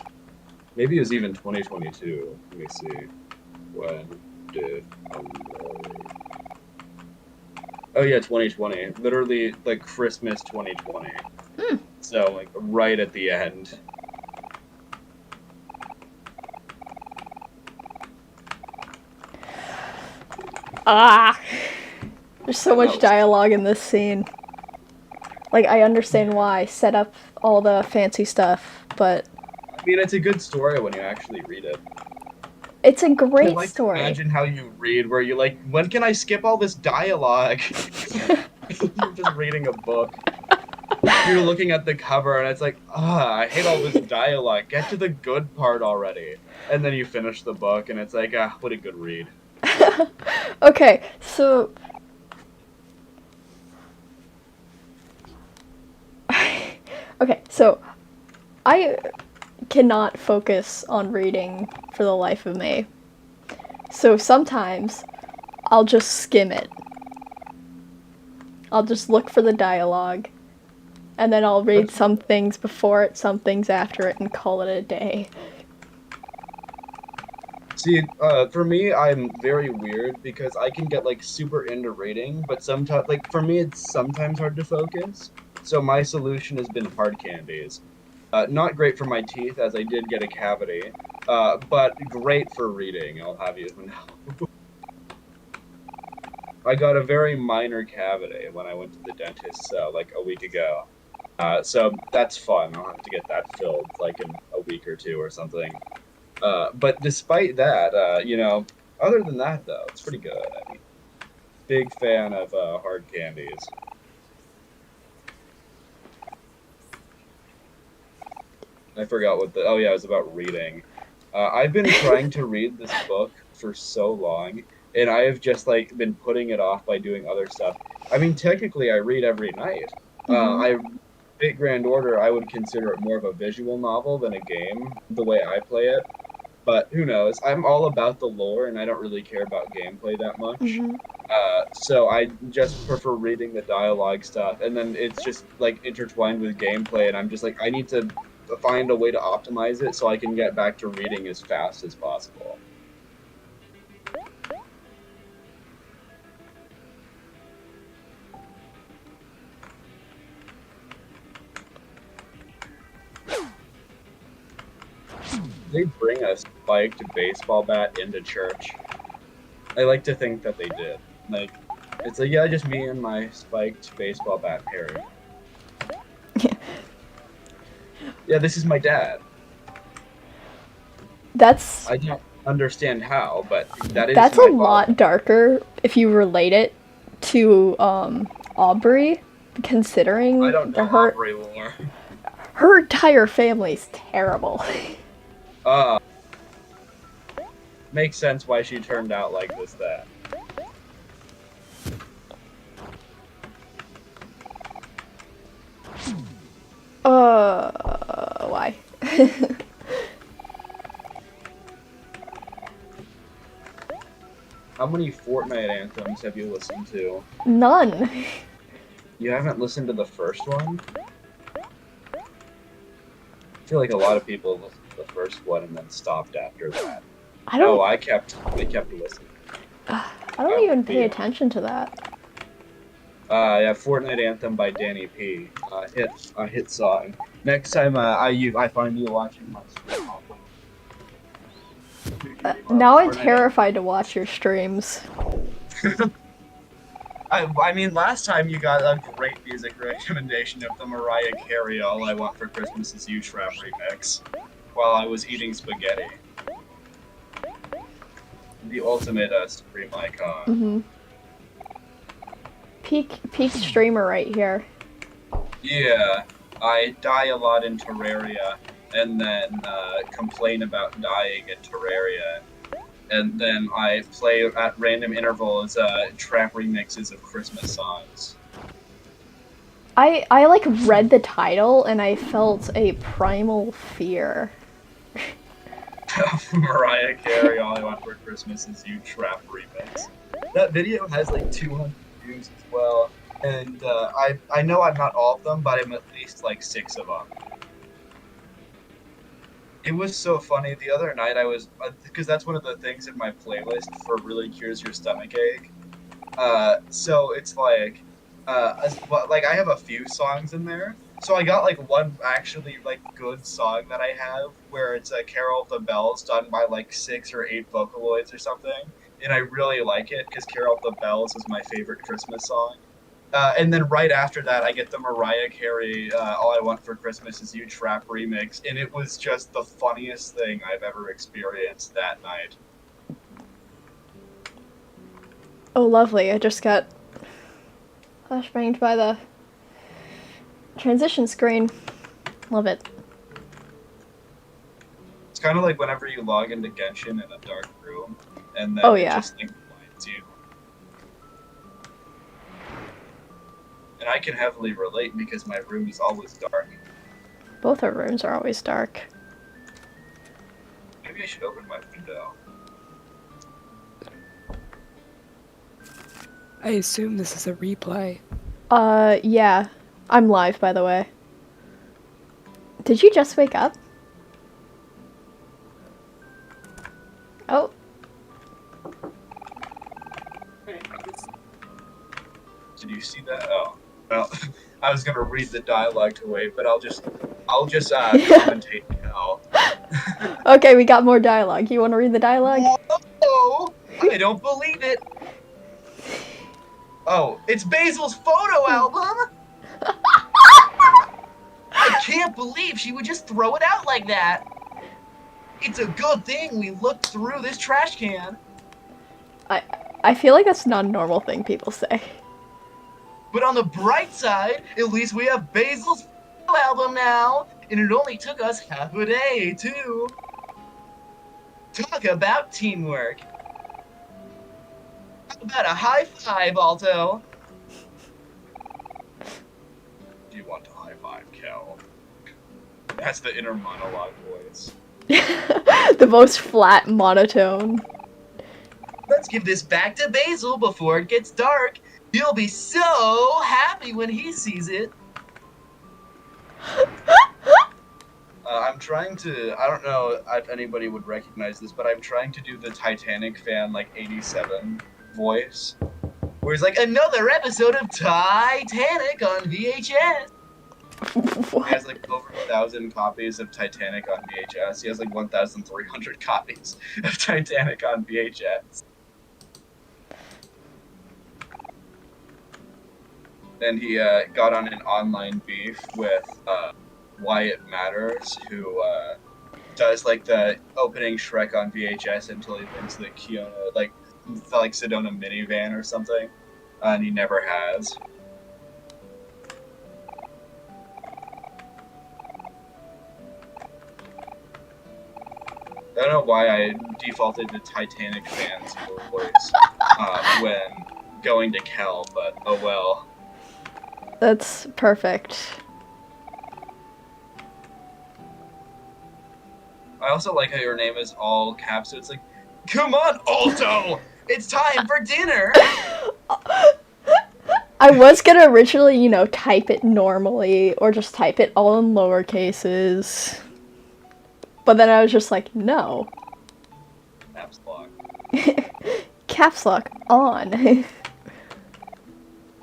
Maybe it was even 2022. Let me see. When did Amori? Oh yeah, 2020. Literally like Christmas 2020. Hmm. So like right at the end. Ah. There's so And that much was. dialogue in this scene. Like I understand why set up all the fancy stuff, but I mean, it's a good story when you actually read it. it's a I great like to story. imagine how you read, where you're like, when can I skip all this dialogue? You're just reading a book. You're looking at the cover and it's like, I hate all this dialogue. Get to the good part already. And then you finish the book and it's like, what a good read. Okay, so okay, so I cannot focus on reading for the life of me. So sometimes I'll just skim it. I'll just look for the dialogue and then I'll read That's some things before it, some things after it, and call it a day. See, for me, I'm very weird because I can get like super into reading, but sometimes, like for me, it's sometimes hard to focus. So my solution has been hard candies. Not great for my teeth, as I did get a cavity, but great for reading. I'll have you know. I got a very minor cavity when I went to the dentist like a week ago. So that's fun. I'll have to get that filled like in a week or two or something. But despite that, other than that though, it's pretty good. I mean, big fan of hard candies. I forgot what the. Oh yeah, it was about reading. I've been trying to read this book for so long, and I have just like been putting it off by doing other stuff. I mean, technically, I read every night. Mm-hmm. I Big Grand Order, I would consider it more of a visual novel than a game, the way I play it. But who knows? I'm all about the lore, and I don't really care about gameplay that much. Mm-hmm. So I just prefer reading the dialogue stuff, and then it's just like intertwined with gameplay, and I'm just like, I need to find a way to optimize it so I can get back to reading as fast as possible. they bring a spiked baseball bat into church? I like to think that they did. Like, it's like, yeah, just me and my spiked baseball bat, Harry. Yeah, this is my dad. That's I don't understand how, but that is that's a my lot father. darker if you relate it to Aubrey, I considering don't know Aubrey lore. her entire family's terrible. Uh, makes sense why she turned out like this then. Why? How many Fortnite anthems have you listened to? None. You haven't listened to the first one? I feel like a lot of people listened to the first one and then stopped after that. I No, don't. I kept listening. I I don't will even be pay honest. attention to that. Yeah, Fortnite Anthem by Danny P. Hit song. Next time I find you watching my stream, I'll play Now I'm Fortnite terrified to watch your streams. Anthem. I mean, last time you got a great music recommendation of the Mariah Carey "All I Want for Christmas Is You" trap remix while I was eating spaghetti. The ultimate stream icon. Mm-hmm. Peak streamer right here. Yeah, I die a lot in Terraria, and then complain about dying in Terraria, and then I play at random intervals trap remixes of Christmas songs. I like read the title and I felt a primal fear. Mariah Carey, "All I Want for Christmas Is You" trap remix. That video has like 200 views as well, and I know I'm not all of them, but I'm at least like 6 of them. It was so funny. The other night I was, because that's one of the things in my playlist for Really Cures Your Stomach Ache. So it's like, like I have a few songs in there. So I got like one actually like good song that I have where it's a Carol of the Bells done by like 6 or 8 Vocaloids or something, and I really like it because Carol of the Bells is my favorite Christmas song. And then right after that, I get the Mariah Carey "All I Want for Christmas Is You" trap remix, and it was just the funniest thing I've ever experienced that night. Oh, lovely. I just got flashbanged by the transition screen. Love it. It's kind of like whenever you log into Genshin in a dark room, and then Oh, it yeah. just like blinds you. And I can heavily relate because my room is always dark. Both our rooms are always dark. Maybe I should open my window. I assume this is a replay. Yeah. I'm live, by the way. Did you just wake up? Oh. Did you see that? Oh, well, I was gonna read the dialogue to wait, but I'll just commentate now. Okay, we got more dialogue. You want to read the dialogue? Whoa! I don't believe it. Oh, it's Basil's photo album. I can't believe she would just throw it out like that. It's a good thing we looked through this trash can. I feel like that's not a normal thing people say. But on the bright side, at least we have Basil's photo album now, and it only took us half a day, too. Talk about teamwork. How about a high five, Alto? Do you want a high five, Kel? That's the inner monologue voice. The most flat monotone. Let's give this back to Basil before it gets dark. He'll be so happy when he sees it. I'm trying to, I don't know if anybody would recognize this, but I'm trying to do the Titanic fan, like, 87 voice. Where it's like, another episode of Titanic on VHS. He has What? like over 1,000 copies of Titanic on VHS. He has like 1,300 copies of Titanic on VHS. And he got on an online beef with Wyatt Matters, who does like the opening Shrek on VHS until he wins the Kiona, like Sedona minivan or something, and he never has. I don't know why I defaulted to Titanic fans voice when going to Kel, but oh well. That's perfect. I also like how your name is all caps, so it's like, come on, Alto! It's time for dinner! I was gonna originally, type it normally or just type it all in lower cases. But then I was just like, no. Caps lock. Caps lock on.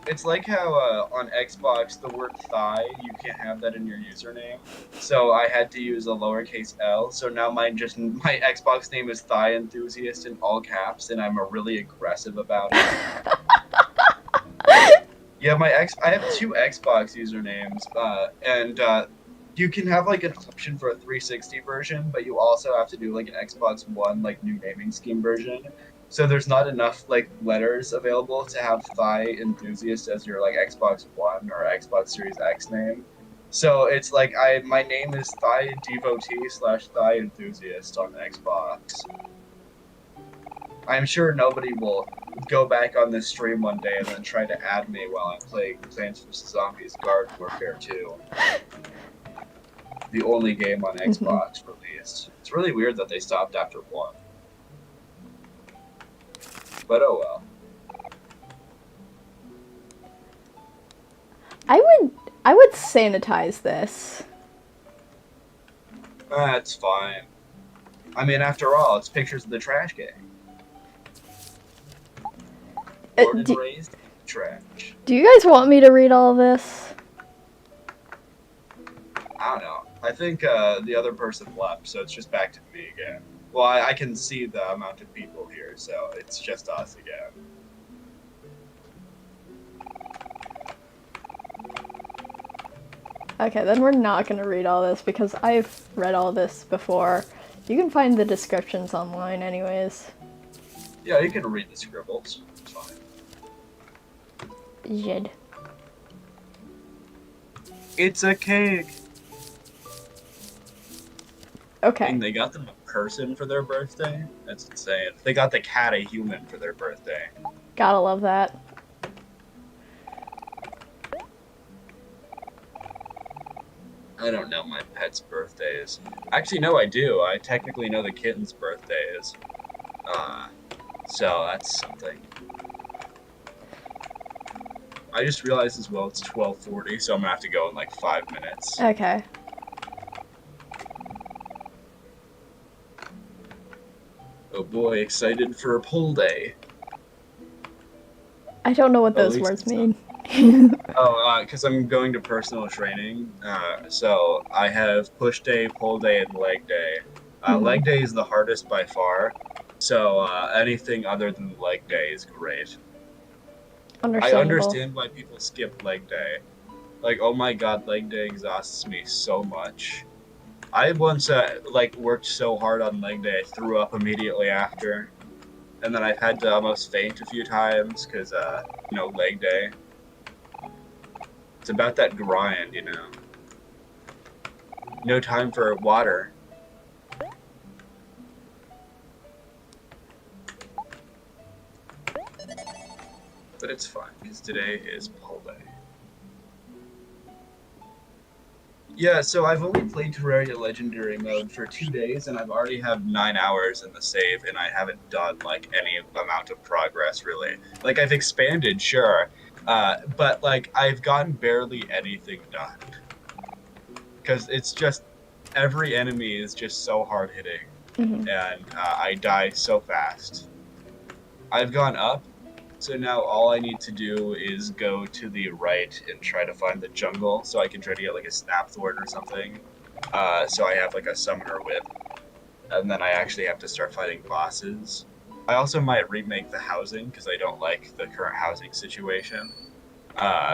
It's like how on Xbox, the word thigh, you can't have that in your username. So I had to use a lowercase l. So now my Xbox name is Thigh Enthusiast in all caps, and I'm really aggressive about it. Yeah, I have 2 Xbox usernames, and you can have like an option for a 360 version, but you also have to do like an Xbox One like new naming scheme version. So there's not enough like letters available to have Thigh Enthusiast as your like Xbox One or Xbox Series X name. So it's like my name is Thigh Devotee / Thigh Enthusiast on Xbox. I'm sure nobody will go back on this stream one day and then try to add me while I'm playing Plants vs. Zombies Garden Warfare 2. The only game on Xbox released. It's really weird that they stopped after 1. But oh well. I would sanitize this. That's fine. I mean, after all, it's pictures of the trash gang. Born and raised in the trash. Do you guys want me to read all this? I don't know. I think the other person left, so it's just back to me again. Well, I can see the amount of people here, so it's just us again. Okay, then we're not gonna read all this because I've read all this before. You can find the descriptions online anyways. Yeah, you can read the scribbles. It's fine. Jid. It's a cake! Okay. And they got them a person for their birthday? That's insane. They got the cat a human for their birthday. Gotta love that. I don't know my pet's birthdays. Actually, no, I do. I technically know the kitten's birthdays. So that's something. I just realized as well it's 12:40, so I'm gonna have to go in like 5 minutes. Okay. Oh boy, excited for a poll day. I don't know what At those least words it's mean. Oh, because I'm going to personal training. So I have push day, pull day, and leg day. Leg day is the hardest by far. So anything other than leg day is great. I understand why people skip leg day. Like, oh my god, leg day exhausts me so much. I once worked so hard on leg day, I threw up immediately after. And then I've had to almost faint a few times because, leg day. It's about that grind, you know. No time for water. But it's fine, because today is pull day. Yeah, so I've only played Terraria Legendary Mode for 2 days, and I've already have 9 hours in the save, and I haven't done, any amount of progress, really. I've expanded, sure, but, I've gotten barely anything done. Because it's just, every enemy is just so hard-hitting, and I die so fast. I've gone up So now all I need to do is go to the right and try to find the jungle so I can try to get like a snap thwart or something. So I have like a summoner whip. And then I actually have to start fighting bosses. I also might remake the housing because I don't like the current housing situation.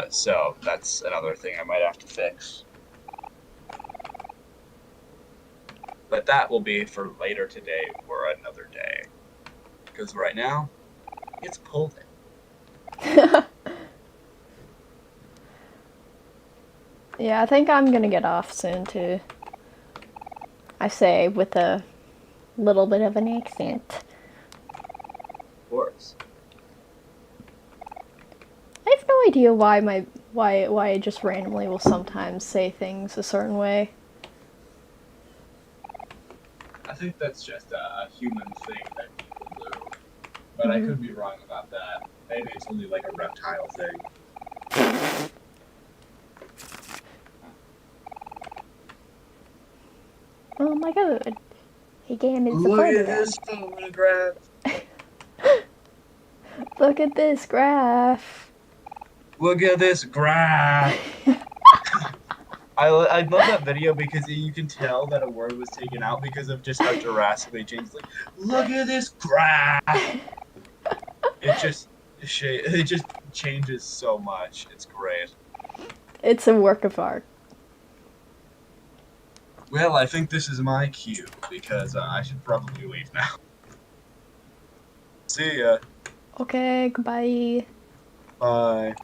So that's another thing I might have to fix. But that will be for later today or another day. Because right now, it's cold. Yeah, I think I'm gonna get off soon too. I say with a little bit of an accent. Of course. I have no idea why I just randomly will sometimes say things a certain way. I think that's just a human thing that people do. But I could be wrong about that. Maybe it's only like a reptile thing. Oh my god. Again, it's a Look at photograph. this photograph. Look at this graph. Look at this graph. I love that video because you can tell that a word was taken out because of just how drastically it changed. Like, look at this graph. It just it just changes so much. It's great. It's a work of art. Well, I think this is my cue because I should probably leave now. See ya. Okay, goodbye. Bye.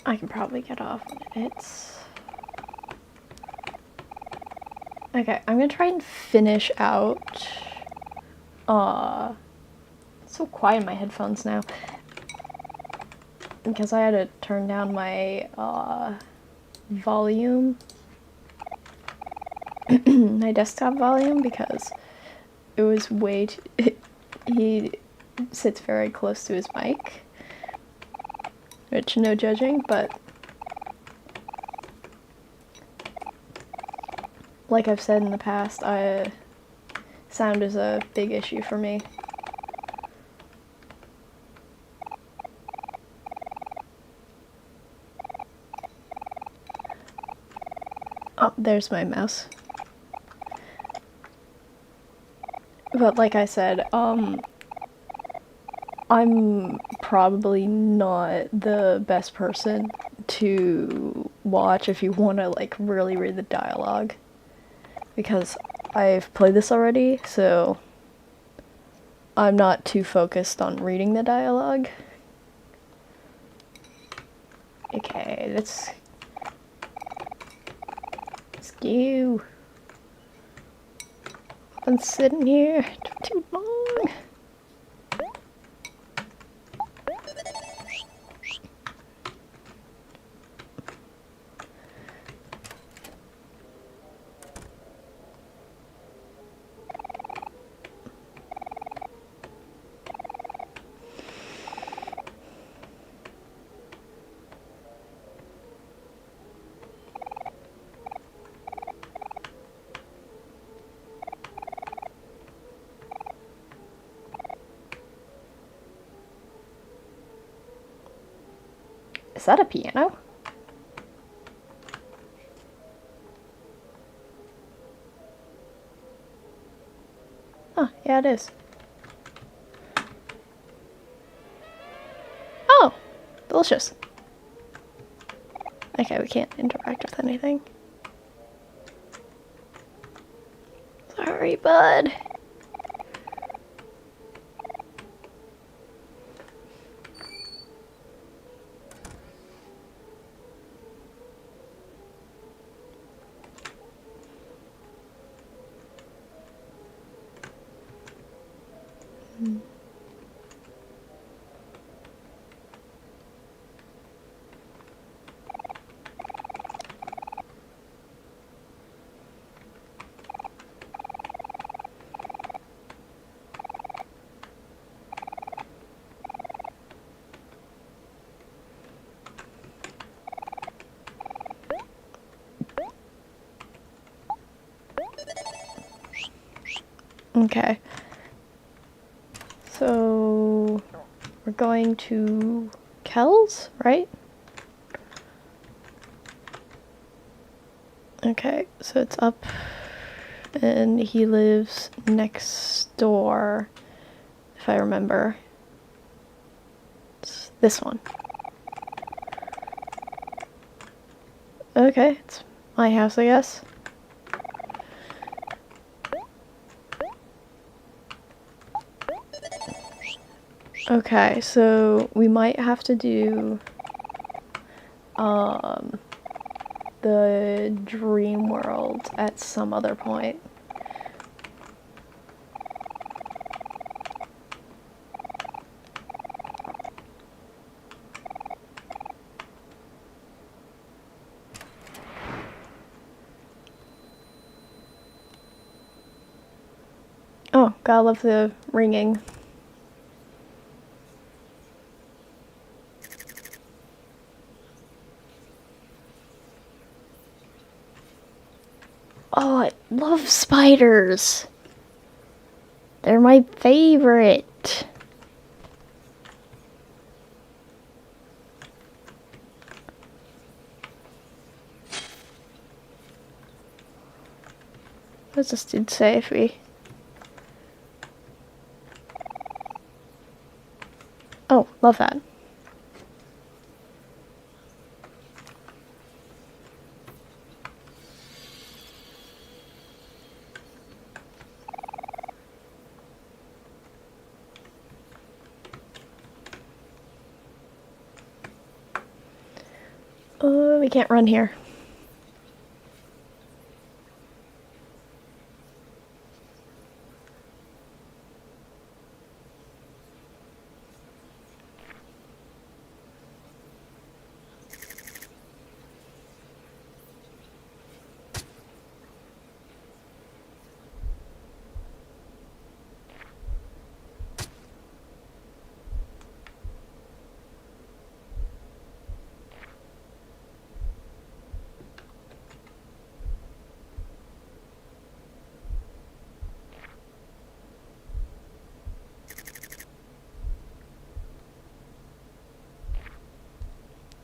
I can probably get off when it's... Okay, I'm gonna try and finish out... It's so quiet in my headphones now. Because I had to turn down my, volume. My desktop volume, because it was way too... He sits very close to his mic. Which, no judging, but... Like I've said in the past, sound is a big issue for me. Oh, there's my mouse. But like I said, I'm probably not the best person to watch if you want to like really read the dialogue. Because I've played this already, so I'm not too focused on reading the dialogue. Okay, let's go. I've been sitting here too long. Is that a piano? Oh, yeah, it is. Oh, delicious. Okay, we can't interact with anything. Sorry, bud. Okay. So we're going to Kells, right? Okay, so it's up, and he lives next door, if I remember. It's this one. Okay, it's my house, I guess. Okay, so we might have to do the dream world at some other point. Oh, gotta love the ringing. Oh, I love spiders. They're my favorite. What's this dude say if we... Oh, love that. We can't run here.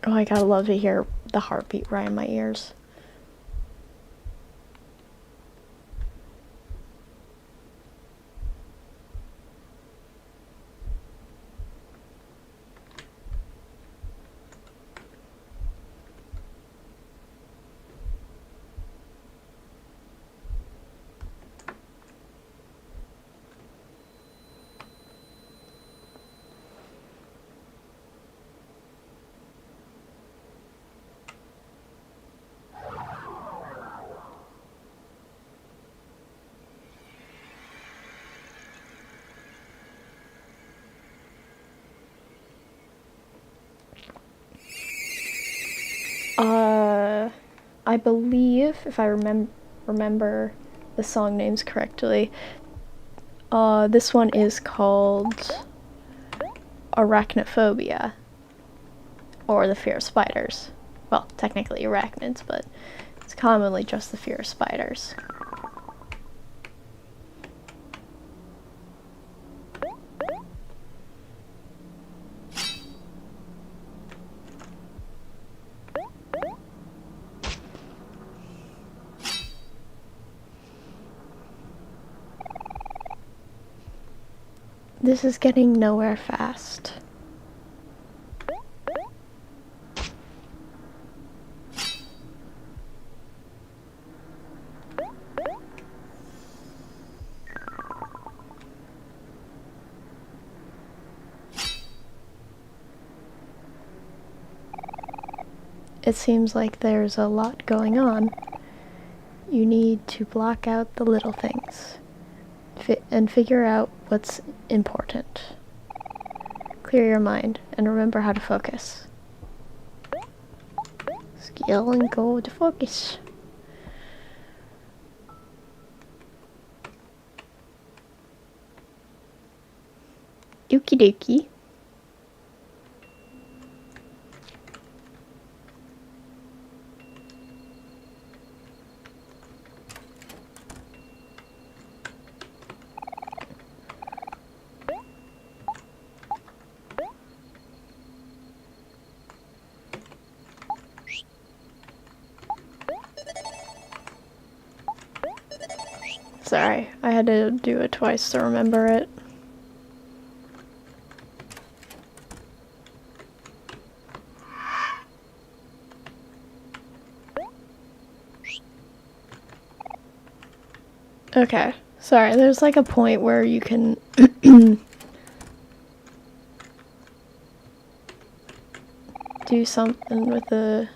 Oh, I gotta love to hear the heartbeat right in my ears. I believe, if I remember the song names correctly, this one is called Arachnophobia, or the fear of spiders. Well, technically arachnids, but it's commonly just the fear of spiders. This is getting nowhere fast. It seems like there's a lot going on. You need to block out the little things and figure out what's important. Clear your mind and remember how to focus. Skill and go to focus. Okie dokie. Sorry, I had to do it twice to remember it. Okay, sorry, there's like a point where you can do something with the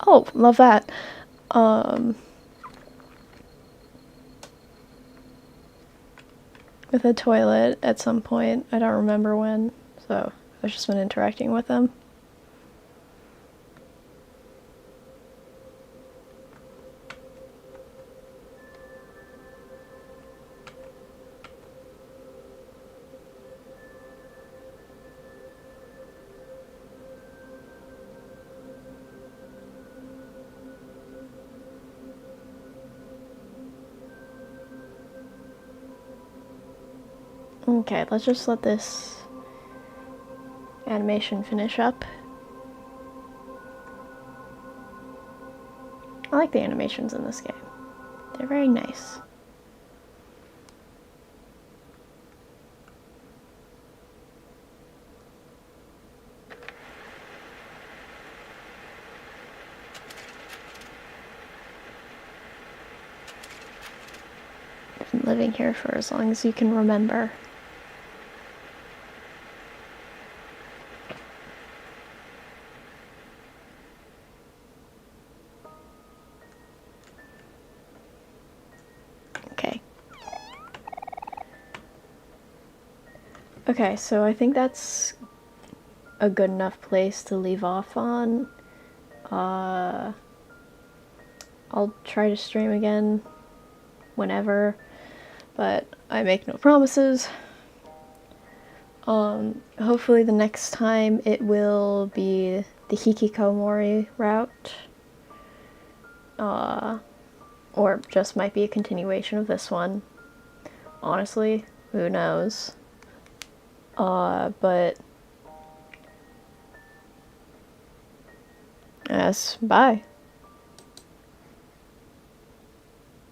oh, love that. With a toilet at some point. I don't remember when, so I've just been interacting with them. Okay, let's just let this animation finish up. I like the animations in this game. They're very nice. I've been living here for as long as you can remember. Okay. Okay, so I think that's a good enough place to leave off on. I'll try to stream again whenever, but I make no promises. Hopefully the next time it will be the Hikikomori route. Or just might be a continuation of this one. Honestly, who knows? But yes, bye.